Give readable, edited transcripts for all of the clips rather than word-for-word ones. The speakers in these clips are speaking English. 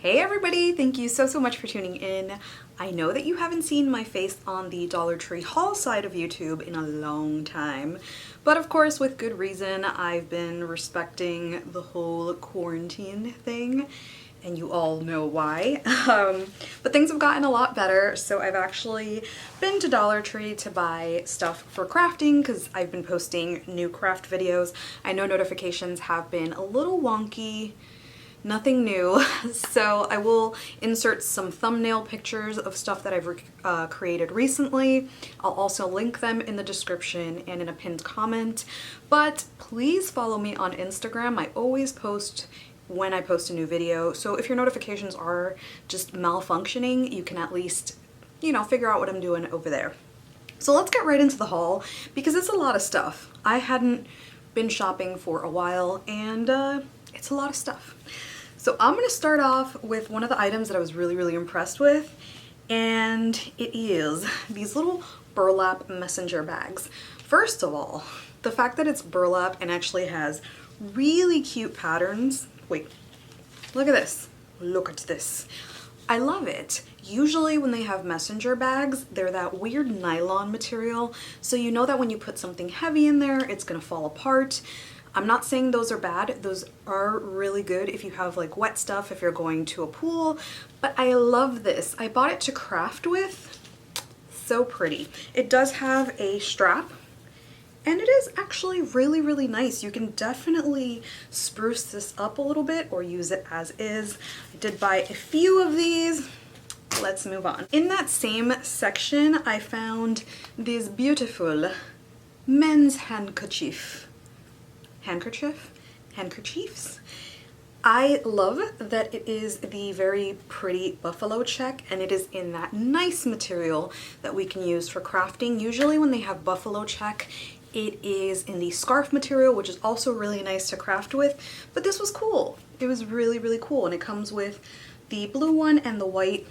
Hey everybody, thank you so much for tuning in. I know that you haven't seen my face on the Dollar Tree haul side of YouTube in a long time, but of course with good reason. I've been respecting the whole quarantine thing, and you all know why. But things have gotten a lot better, so I've actually been to Dollar Tree to buy stuff for crafting because I've been posting new craft videos. I know notifications have been a little wonky. Nothing new, so I will insert some thumbnail pictures of stuff that I've created recently. I'll also link them in the description and in a pinned comment, but please follow me on Instagram. I always post when I post a new video, so if your notifications are just malfunctioning, you can at least, you know, figure out what I'm doing over there. So let's get right into the haul because it's a lot of stuff. I hadn't been shopping for a while and it's a lot of stuff. So I'm going to start off with one of the items that I was really impressed with, and it is these little burlap messenger bags. First of all, the fact that it's burlap and actually has really cute patterns. Wait, look at this. Look at this. I love it. Usually when they have messenger bags, they're that weird nylon material, so you know that when you put something heavy in there, it's going to fall apart. I'm not saying those are bad. Those are really good if you have like wet stuff, if you're going to a pool, but I love this. I bought it to craft with. So pretty. It does have a strap and it is actually really nice. You can definitely spruce this up a little bit or use it as is. I did buy a few of these. Let's move on. In that same section, I found this beautiful men's handkerchiefs. I love that it is the very pretty buffalo check, and it is in that nice material that we can use for crafting. Usually when they have buffalo check, it is in the scarf material, which is also really nice to craft with, but this was cool. It was really cool, and it comes with the blue one and the white.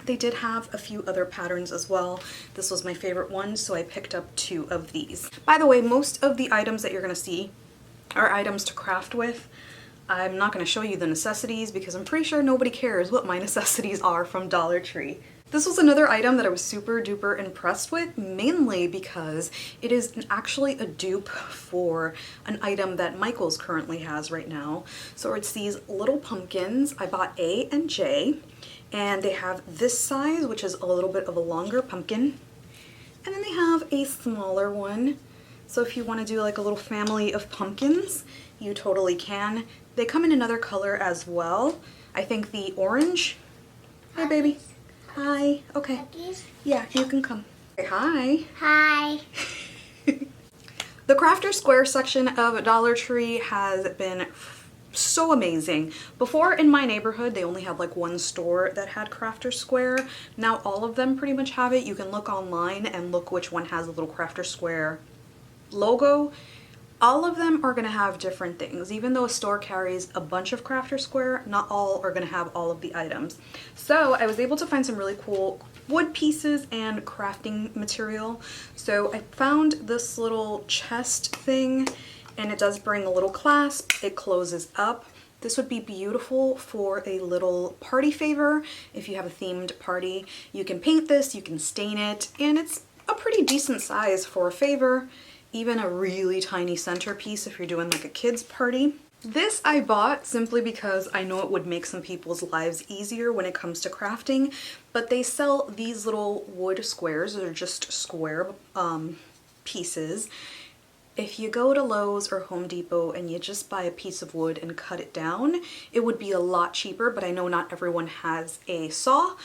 They did have a few other patterns as well. This was my favorite one, so I picked up 2 of these. By the way, most of the items that you're gonna see are items to craft with. I'm not going to show you the necessities because I'm pretty sure nobody cares what my necessities are from Dollar Tree. This was another item that I was super duper impressed with, mainly because it is actually a dupe for an item that Michael's currently has right now. So it's these little pumpkins. I bought A and J, and they have this size, which is a little bit of a longer pumpkin, and then they have a smaller one. So if you want to do like a little family of pumpkins, you totally can. They come in another color as well. I think the orange. Hey baby. Hi. Okay. Yeah, you can come. Say hi. Hi. The Crafter Square section of Dollar Tree has been so amazing. Before in my neighborhood, they only had like one store that had Crafter Square. Now all of them pretty much have it. You can look online and look which one has a little Crafter Square logo. All of them are going to have different things. Even though a store carries a bunch of Crafter Square, not all are going to have all of the items. So I was able to find some really cool wood pieces and crafting material. So I found this little chest thing, and it does bring a little clasp. It closes up. This would be beautiful for a little party favor. If you have a themed party, you can paint this, you can stain it, and it's a pretty decent size for a favor. Even a really tiny centerpiece if you're doing like a kid's party. This I bought simply because I know it would make some people's lives easier when it comes to crafting, but they sell these little wood squares. They're just square pieces. If you go to Lowe's or Home Depot and you just buy a piece of wood and cut it down, it would be a lot cheaper, but I know not everyone has a saw.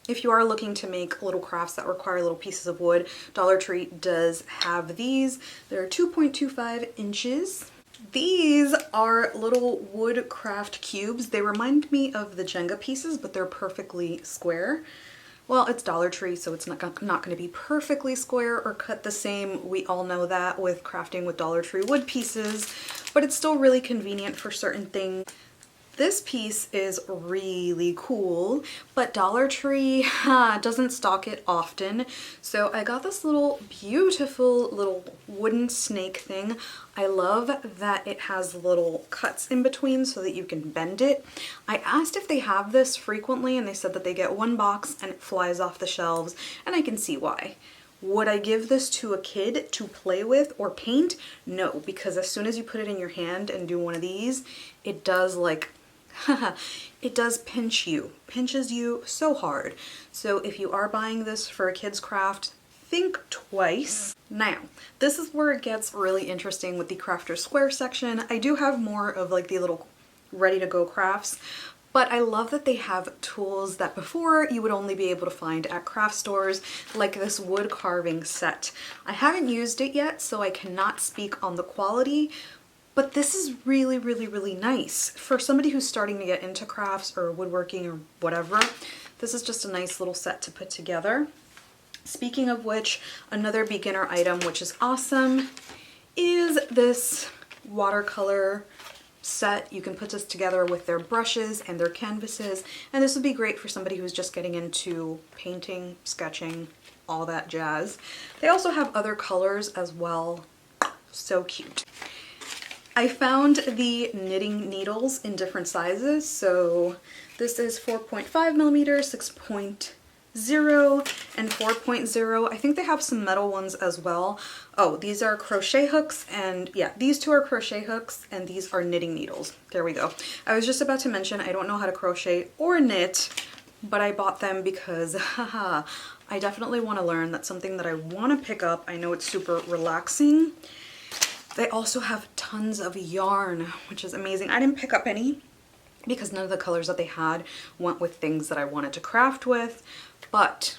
If you are looking to make little crafts that require little pieces of wood, Dollar Tree does have these. They're 2.25 inches. These are little wood craft cubes. They remind me of the Jenga pieces, but they're perfectly square. Well, it's Dollar Tree, so it's not going to be perfectly square or cut the same. We all know that with crafting with Dollar Tree wood pieces, but it's still really convenient for certain things. This piece is really cool, but Dollar Tree doesn't stock it often. So I got this little beautiful little wooden snake thing. I love that it has little cuts in between so that you can bend it. I asked if they have this frequently and they said that they get one box and it flies off the shelves, and I can see why. Would I give this to a kid to play with or paint? No, because as soon as you put it in your hand and do one of these, it does like it does pinches you so hard. So if you are buying this for a kid's craft, think twice. Now, this is where it gets really interesting with the Crafter Square section. I do have more of like the little ready to go crafts, but I love that they have tools that before you would only be able to find at craft stores, like this wood carving set. I haven't used it yet, so I cannot speak on the quality, but this is really, really, really nice. For somebody who's starting to get into crafts or woodworking or whatever, this is just a nice little set to put together. Speaking of which, another beginner item, which is awesome, is this watercolor set. You can put this together with their brushes and their canvases, and this would be great for somebody who's just getting into painting, sketching, all that jazz. They also have other colors as well. So cute. I found the knitting needles in different sizes. So this is 4.5 millimeters, 6.0, and 4.0. I think they have some metal ones as well. Oh, these are crochet hooks, and yeah, these two are crochet hooks and these are knitting needles. There we go. I was just about to mention I don't know how to crochet or knit, but I bought them because haha, I definitely want to learn. That's something that I want to pick up. I know it's super relaxing. They also have tons of yarn, which is amazing. I didn't pick up any because none of the colors that they had went with things that I wanted to craft with, but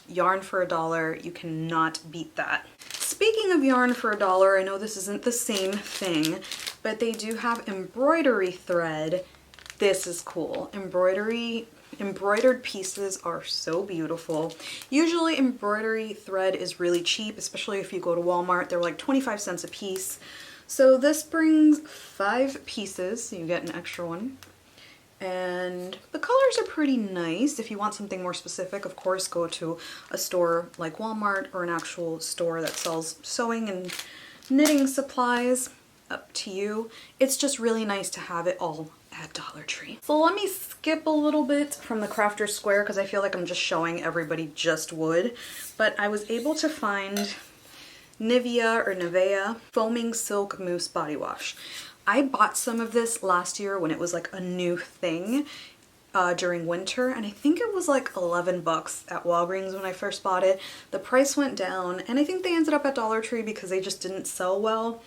yarn for $1, you cannot beat that. Speaking of yarn for $1, I know this isn't the same thing, but they do have embroidery thread. This is cool. Embroidered pieces are so beautiful. Usually embroidery thread is really cheap, especially if you go to Walmart. They're like 25 cents a piece. So this brings 5 pieces, so you get an extra one. And the colors are pretty nice. If you want something more specific, of course, go to a store like Walmart or an actual store that sells sewing and knitting supplies. Up to you. It's just really nice to have it all at Dollar Tree. So let me skip a little bit from the Crafter Square because I feel like I'm just showing everybody just wood. But I was able to find Nivea Foaming Silk Mousse Body Wash. I bought some of this last year when it was like a new thing during winter, and I think it was like 11 bucks at Walgreens when I first bought it. The price went down, and I think they ended up at Dollar Tree because they just didn't sell well.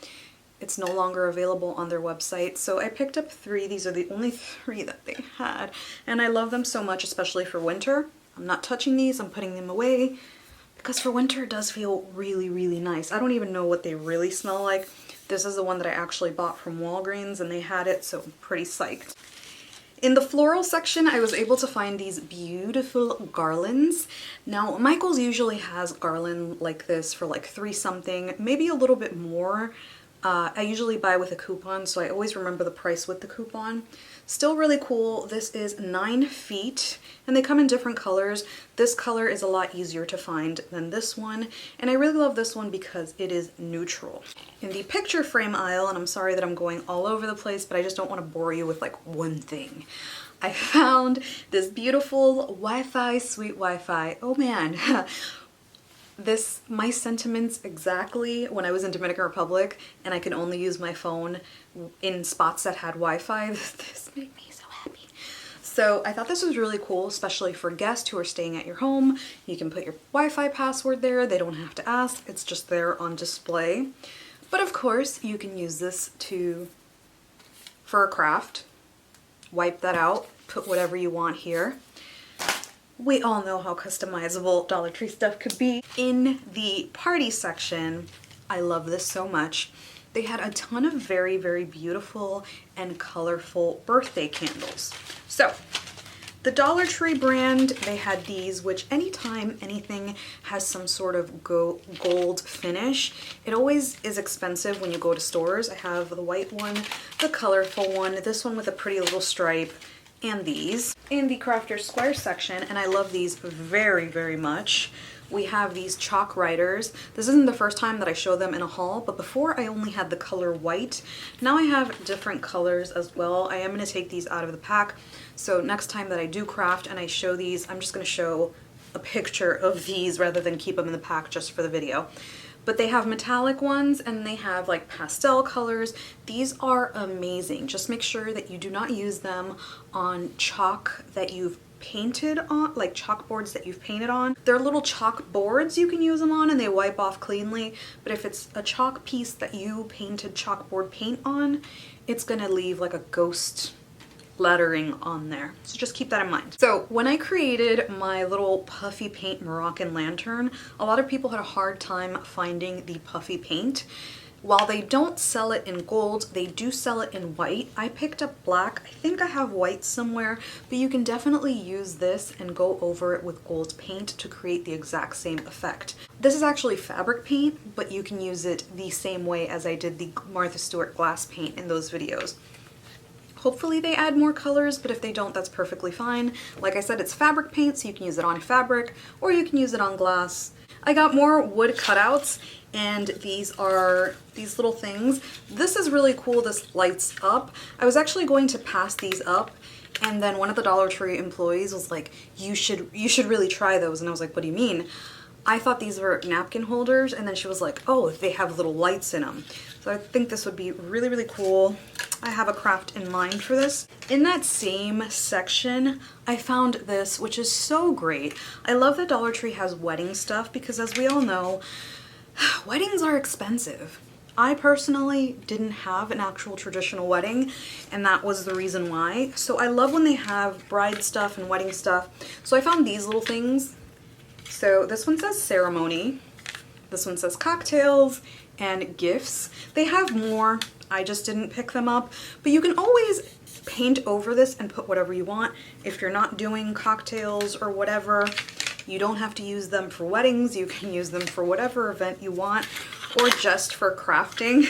It's no longer available on their website, so I picked up 3. These are the only 3 that they had, and I love them so much, especially for winter. I'm not touching these, I'm putting them away, because for winter it does feel really, really nice. I don't even know what they really smell like. This is the one that I actually bought from Walgreens, and they had it, so I'm pretty psyched. In the floral section, I was able to find these beautiful garlands. Now, Michaels usually has garland like this for like $3 something, maybe a little bit more. I usually buy with a coupon, so I always remember the price with the coupon. Still really cool. This is 9 feet, and they come in different colors. This color is a lot easier to find than this one, and I really love this one because it is neutral. In the picture frame aisle, and I'm sorry that I'm going all over the place, but I just don't want to bore you with like one thing. I found this beautiful Wi-Fi, sweet Wi-Fi. Oh man. My sentiments exactly when I was in Dominican Republic and I could only use my phone in spots that had Wi-Fi. This made me so happy. So I thought this was really cool, especially for guests who are staying at your home. You can put your Wi-Fi password there. They don't have to ask. It's just there on display. But of course, you can use this for a craft. Wipe that out. Put whatever you want here. We all know how customizable Dollar Tree stuff could be. In the party section, I love this so much. They had a ton of very, very beautiful and colorful birthday candles. So The Dollar Tree brand, they had these, which anytime anything has some sort of gold finish, it always is expensive when you go to stores. I have the white one, the colorful one, this one with a pretty little stripe, and these. In the Crafter's Square section, and I love these very, very much, we have these chalk writers. This isn't the first time that I show them in a haul, but before I only had the color white. Now I have different colors as well. I am going to take these out of the pack. So next time that I do craft and I show these, I'm just going to show a picture of these rather than keep them in the pack just for the video. But they have metallic ones and they have like pastel colors. These are amazing. Just make sure that you do not use them on chalk that you've painted on, like chalkboards that you've painted on. They're little chalk boards you can use them on and they wipe off cleanly, but if it's a chalk piece that you painted chalkboard paint on, it's gonna leave like a ghost lettering on there. So just keep that in mind. So when I created my little puffy paint Moroccan lantern, a lot of people had a hard time finding the puffy paint. While they don't sell it in gold, they do sell it in white. I picked up black. I think I have white somewhere, but you can definitely use this and go over it with gold paint to create the exact same effect. This is actually fabric paint, but you can use it the same way as I did the Martha Stewart glass paint in those videos. Hopefully they add more colors, but if they don't, that's perfectly fine. Like I said, it's fabric paint, so you can use it on fabric or you can use it on glass. I got more wood cutouts, and these are these little things. This is really cool. This lights up. I was actually going to pass these up, and then one of the Dollar Tree employees was like, you should really try those. And I was like, what do you mean? I thought these were napkin holders, and then she was like, oh, they have little lights in them. So I think this would be really, really cool. I have a craft in mind for this. In that same section, I found this, which is so great. I love that Dollar Tree has wedding stuff because, as we all know, weddings are expensive. I personally didn't have an actual traditional wedding, and that was the reason why. So I love when they have bride stuff and wedding stuff. So I found these little things. So this one says ceremony, this one says cocktails and gifts. They have more, I just didn't pick them up, but you can always paint over this and put whatever you want. If you're not doing cocktails or whatever, you don't have to use them for weddings. You can use them for whatever event you want or just for crafting.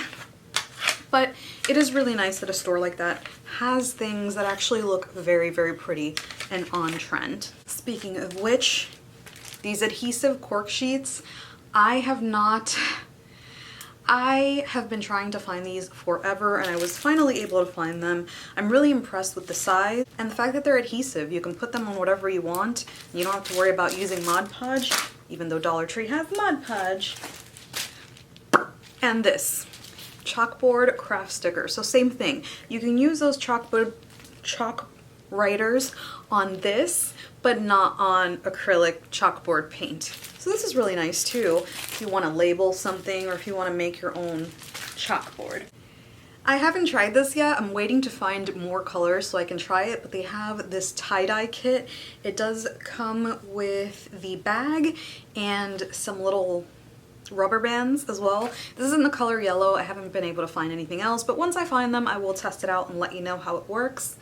But it is really nice that a store like that has things that actually look very, very pretty and on trend. Speaking of which, these adhesive cork sheets, I have been trying to find these forever, and I was finally able to find them. I'm really impressed with the size and the fact that they're adhesive. You can put them on whatever you want. You don't have to worry about using Mod Podge, even though Dollar Tree has Mod Podge. And this chalkboard craft sticker. So same thing. You can use those chalk writers on this, but not on acrylic chalkboard paint. So this is really nice too if you want to label something or if you want to make your own chalkboard. I haven't tried this yet. I'm waiting to find more colors so I can try it, but they have this tie-dye kit. It does come with the bag and some little rubber bands as well. This is in the color yellow. I haven't been able to find anything else, but once I find them, I will test it out and let you know how it works.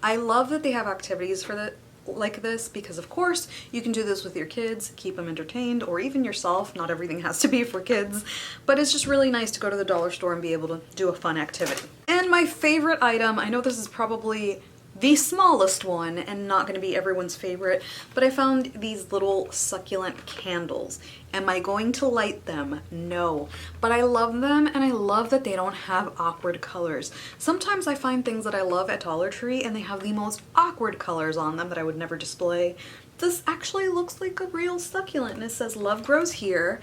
I love that they have activities for like this because, of course, you can do this with your kids, keep them entertained, or even yourself. Not everything has to be for kids, but it's just really nice to go to the dollar store and be able to do a fun activity. And my favorite item, I know this is probably the smallest one and not going to be everyone's favorite, but I found these little succulent candles. Am I going to light them? No. But I love them, and I love that they don't have awkward colors. Sometimes I find things that I love at Dollar Tree and they have the most awkward colors on them that I would never display. This actually looks like a real succulent, and it says love grows here.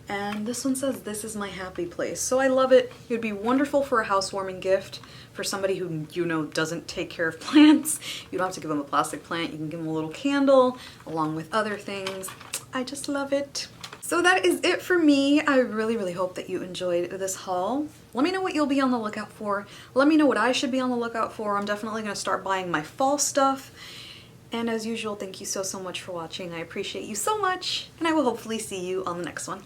And this one says, this is my happy place. So I love it. It would be wonderful for a housewarming gift for somebody who, you know, doesn't take care of plants. You don't have to give them a plastic plant. You can give them a little candle along with other things. I just love it. So that is it for me. I really, really hope that you enjoyed this haul. Let me know what you'll be on the lookout for. Let me know what I should be on the lookout for. I'm definitely going to start buying my fall stuff. And as usual, thank you so much for watching. I appreciate you so much, and I will hopefully see you on the next one.